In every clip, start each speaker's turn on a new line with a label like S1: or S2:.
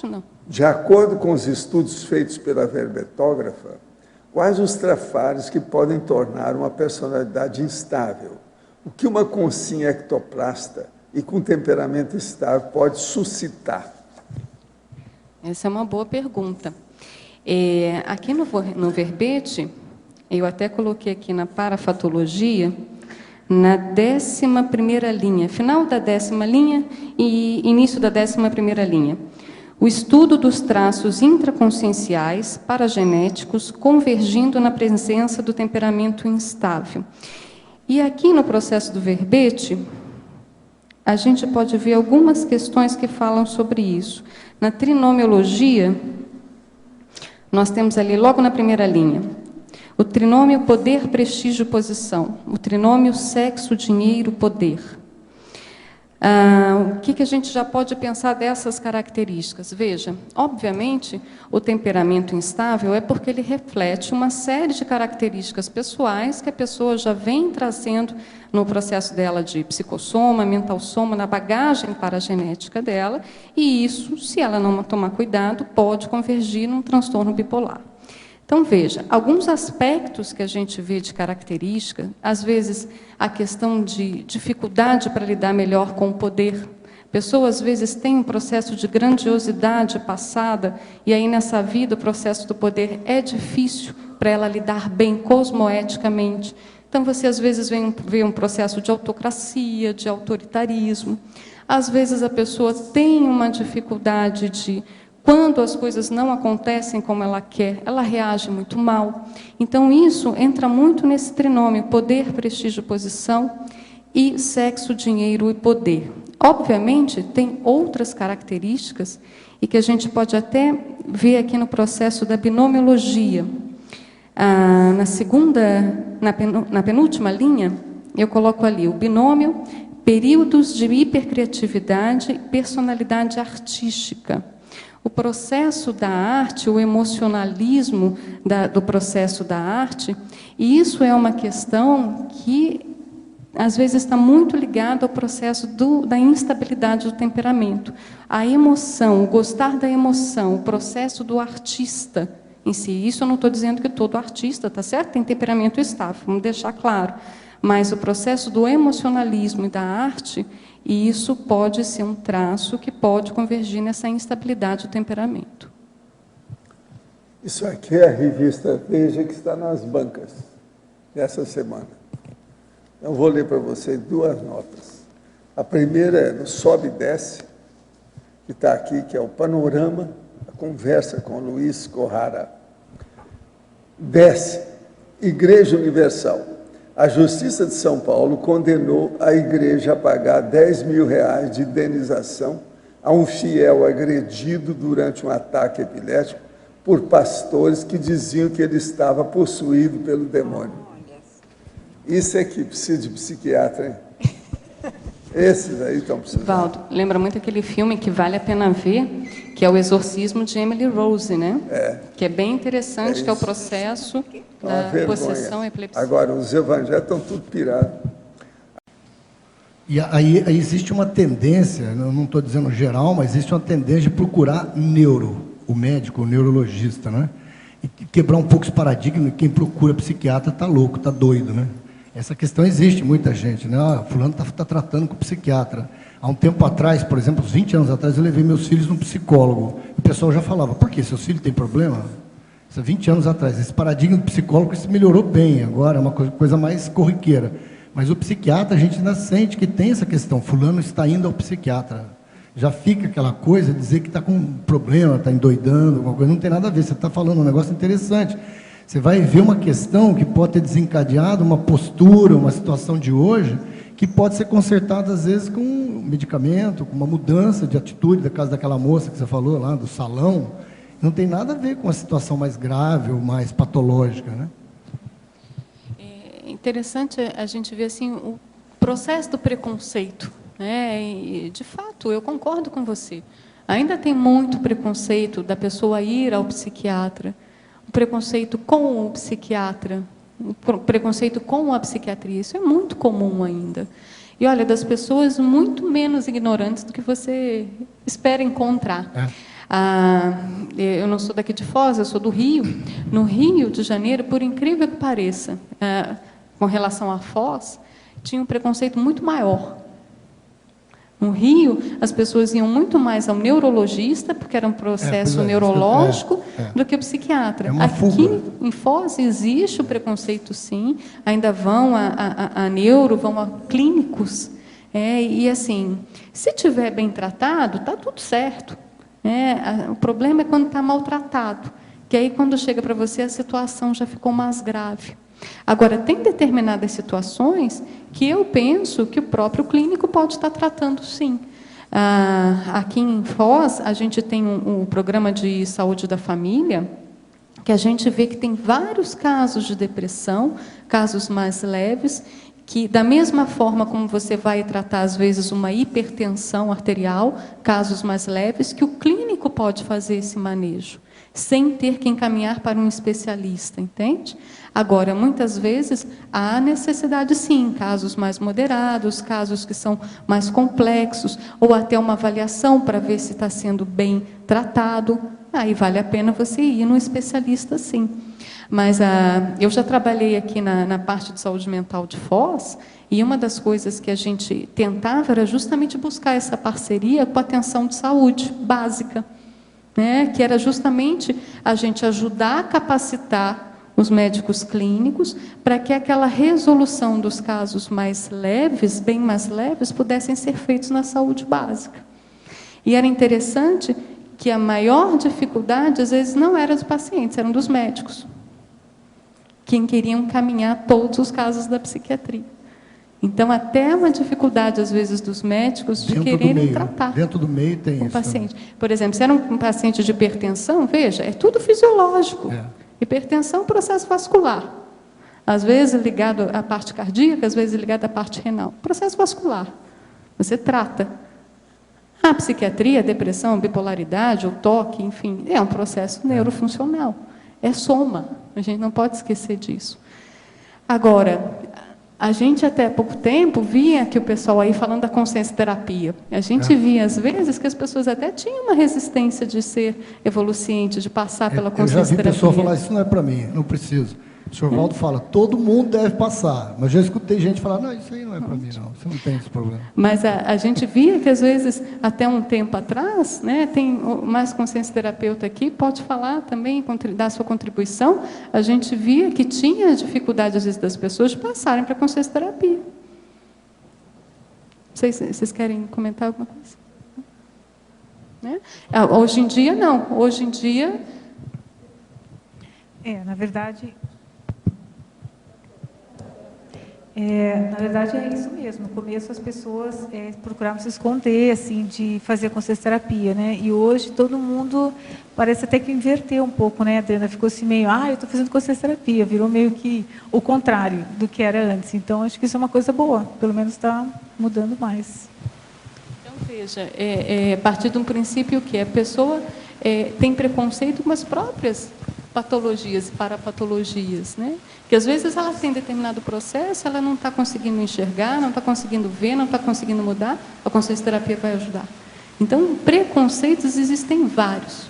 S1: Pode não.
S2: De acordo com os estudos feitos pela verbetógrafa, quais os trafares que podem tornar uma personalidade instável? O que uma consciência ectoplasta e com temperamento estável pode suscitar?
S1: Essa é uma boa pergunta. Aqui no verbete, eu até coloquei aqui na parafatologia, na 11ª linha, final da 10ª linha e início da 11ª linha. O estudo dos traços intraconscienciais paragenéticos convergindo na presença do temperamento instável. E aqui no processo do verbete, a gente pode ver algumas questões que falam sobre isso. Na trinomiologia, nós temos ali, logo na primeira linha, o trinômio poder, prestígio, posição. O trinômio sexo, dinheiro, poder. O que a gente já pode pensar dessas características? Veja, obviamente, o temperamento instável é porque ele reflete uma série de características pessoais que a pessoa já vem trazendo no processo dela de psicossoma, mental soma, na bagagem paragenética dela, e isso, se ela não tomar cuidado, pode convergir num transtorno bipolar. Então, veja, alguns aspectos que a gente vê de característica, às vezes a questão de dificuldade para lidar melhor com o poder. A pessoa, às vezes, tem um processo de grandiosidade passada, e aí, nessa vida, o processo do poder é difícil para ela lidar bem cosmoeticamente. Então, você, às vezes, vê um processo de autocracia, de autoritarismo. Às vezes, a pessoa tem uma dificuldade de... Quando as coisas não acontecem como ela quer, ela reage muito mal. Então, isso entra muito nesse trinômio, poder, prestígio, posição, e sexo, dinheiro e poder. Obviamente, tem outras características, e que a gente pode até ver aqui no processo da binomiologia. Na penúltima linha, eu coloco ali o binômio, períodos de hipercriatividade e personalidade artística. O processo da arte, o emocionalismo do processo da arte, e isso é uma questão que, às vezes, está muito ligada ao processo da instabilidade do temperamento. A emoção, o gostar da emoção, o processo do artista em si. Isso eu não estou dizendo que todo artista, tá certo? Tem temperamento estável, vamos deixar claro. Mas o processo do emocionalismo e da arte... E isso pode ser um traço que pode convergir nessa instabilidade do temperamento.
S2: Isso aqui é a revista Veja, que está nas bancas dessa semana. Eu vou ler para vocês 2 notas. A primeira é no Sobe e Desce, que está aqui, que é o panorama, a conversa com Luiz Corrara. Desce, Igreja Universal. A Justiça de São Paulo condenou a igreja a pagar R$10.000 de indenização a um fiel agredido durante um ataque epilético por pastores que diziam que ele estava possuído pelo demônio. Isso é que precisa de psiquiatra, hein? Esses aí estão precisando.
S1: Valdo, lembra muito aquele filme que vale a pena ver, que é O Exorcismo de Emily Rose, né? Que é bem interessante, que é o processo da possessão e epilepsia.
S2: Agora, os evangélicos estão tudo pirados.
S3: E aí existe uma tendência, eu não estou dizendo geral, mas existe uma tendência de procurar o médico, o neurologista, né? E quebrar um pouco esse paradigma, quem procura psiquiatra está louco, está doido, né? Essa questão existe, muita gente, né? Fulano está tratando com psiquiatra. Há um tempo atrás, por exemplo, uns 20 anos atrás, eu levei meus filhos num psicólogo. O pessoal já falava, por quê? Seus filhos têm problema? Isso há 20 anos atrás. Esse paradigma do psicólogo se melhorou bem agora, é uma coisa mais corriqueira. Mas o psiquiatra, a gente ainda sente que tem essa questão. Fulano está indo ao psiquiatra. Já fica aquela coisa de dizer que está com um problema, está endoidando, alguma coisa. Não tem nada a ver, você está falando um negócio interessante. Você vai ver uma questão que pode ter desencadeado uma postura, uma situação de hoje, que pode ser consertada, às vezes, com um medicamento, com uma mudança de atitude, da casa daquela moça que você falou lá, do salão. Não tem nada a ver com a situação mais grave ou mais patológica, né?
S1: É interessante a gente ver assim, o processo do preconceito, né? E, de fato, eu concordo com você. Ainda tem muito preconceito da pessoa ir ao psiquiatra, o preconceito com o psiquiatra, o preconceito com a psiquiatria. Isso é muito comum ainda. E, olha, das pessoas muito menos ignorantes do que você espera encontrar. Eu não sou daqui de Foz, eu sou do Rio. No Rio de Janeiro, por incrível que pareça, com relação à Foz, tinha um preconceito muito maior. No Rio, as pessoas iam muito mais ao neurologista, porque era um processo neurológico, do que o psiquiatra. Aqui, em Foz, existe o preconceito, sim. Ainda vão a neuro, vão a clínicos. E, assim, se estiver bem tratado, está tudo certo. O problema é quando está maltratado, que aí, quando chega para você, a situação já ficou mais grave. Agora, tem determinadas situações que eu penso que o próprio clínico pode estar tratando, sim. Aqui em Foz, a gente tem um programa de saúde da família, que a gente vê que tem vários casos de depressão, casos mais leves, que, da mesma forma como você vai tratar, às vezes, uma hipertensão arterial, casos mais leves, que o clínico pode fazer esse manejo, sem ter que encaminhar para um especialista, entende? Agora, muitas vezes, há necessidade, sim, casos mais moderados, casos que são mais complexos, ou até uma avaliação para ver se está sendo bem tratado. Aí vale a pena você ir num especialista, sim. Mas eu já trabalhei aqui na parte de saúde mental de Foz, e uma das coisas que a gente tentava era justamente buscar essa parceria com a atenção de saúde básica, que era justamente a gente ajudar a capacitar os médicos clínicos para que aquela resolução dos casos mais leves, bem mais leves, pudessem ser feitos na saúde básica. E era interessante que a maior dificuldade, às vezes, não era dos pacientes, eram dos médicos, quem queriam caminhar todos os casos da psiquiatria. Então, até uma dificuldade, às vezes, dos médicos de quererem tratar.
S3: Dentro do meio tem
S1: o paciente. Por exemplo, se era um paciente de hipertensão, veja, é tudo fisiológico. Hipertensão, processo vascular. Às vezes ligado à parte cardíaca, às vezes ligado à parte renal. Processo vascular. Você trata. A psiquiatria, a depressão, a bipolaridade, o toque, enfim, é um processo neurofuncional. É soma. A gente não pode esquecer disso. Agora, a gente até há pouco tempo via que o pessoal aí falando da consciência terapia. A gente via, às vezes, que as pessoas até tinham uma resistência de ser evoluciente, de passar pela consciência terapia.
S3: Eu já vi pessoa falar, isso não é para mim, não preciso. O senhor Valdo fala, todo mundo deve passar. Mas já escutei gente falar, não, isso aí não é para mim, não. Você não tem esse problema.
S1: Mas a gente via que, às vezes, até um tempo atrás, tem mais consciência terapeuta aqui, pode falar também, dar sua contribuição. A gente via que tinha dificuldade, às vezes, das pessoas de passarem para a consciência terapia. Vocês querem comentar alguma coisa? Hoje em dia, não. Hoje em dia...
S4: Na verdade... na verdade, é isso mesmo. No começo, as pessoas procuravam se esconder, assim, de fazer consciência terapia, E hoje, todo mundo parece até que inverteu um pouco, Adriana? Ficou assim meio, eu estou fazendo consciência terapia. Virou meio que o contrário do que era antes. Então, acho que isso é uma coisa boa. Pelo menos está mudando mais.
S1: Então, veja, a partir de um princípio que a pessoa tem preconceito com as próprias patologias e parapatologias, que às vezes ela tem determinado processo, ela não está conseguindo enxergar, não está conseguindo ver, não está conseguindo mudar, a consciência terapia vai ajudar. Então, preconceitos existem vários,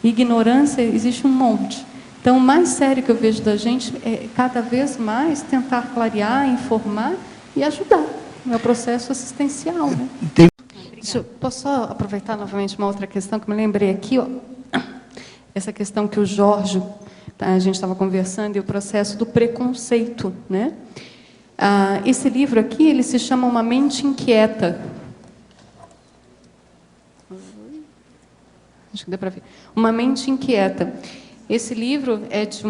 S1: ignorância existe um monte. Então, o mais sério que eu vejo da gente é cada vez mais tentar clarear, informar e ajudar. É o processo assistencial. Posso só aproveitar novamente uma outra questão que me lembrei aqui, essa questão que o Jorge, a gente estava conversando, e o processo do preconceito, esse livro aqui, ele se chama Uma Mente Inquieta. Acho que dá para ver. Uma Mente Inquieta. Esse livro é de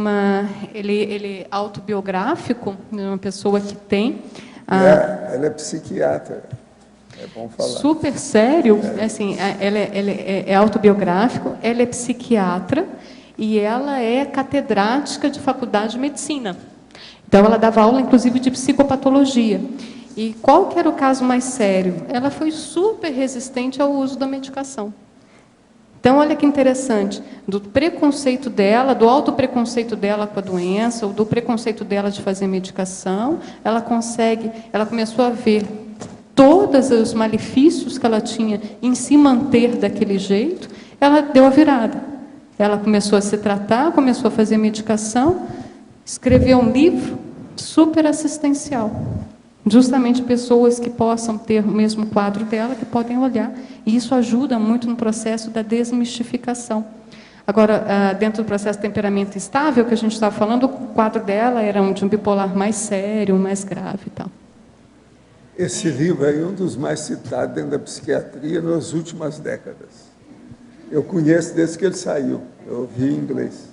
S1: ele é autobiográfico, de uma pessoa que tem...
S2: ela é psiquiatra. É bom falar.
S1: Super sério, assim, ela é autobiográfico, ela é psiquiatra e ela é catedrática de faculdade de medicina. Então, ela dava aula, inclusive, de psicopatologia. E qual que era o caso mais sério? Ela foi super resistente ao uso da medicação. Então, olha que interessante, do preconceito dela, do autopreconceito dela com a doença, ou do preconceito dela de fazer medicação, ela começou a ver todos os malefícios que ela tinha em se manter daquele jeito, ela deu a virada. Ela começou a se tratar, começou a fazer medicação, escreveu um livro super assistencial. Justamente pessoas que possam ter o mesmo quadro dela, que podem olhar. E isso ajuda muito no processo da desmistificação. Agora, dentro do processo de temperamento instável, que a gente estava falando, o quadro dela era de um bipolar mais sério, mais grave e tal.
S2: Esse livro é um dos mais citados dentro da psiquiatria nas últimas décadas. Eu conheço desde que ele saiu, eu vi em inglês.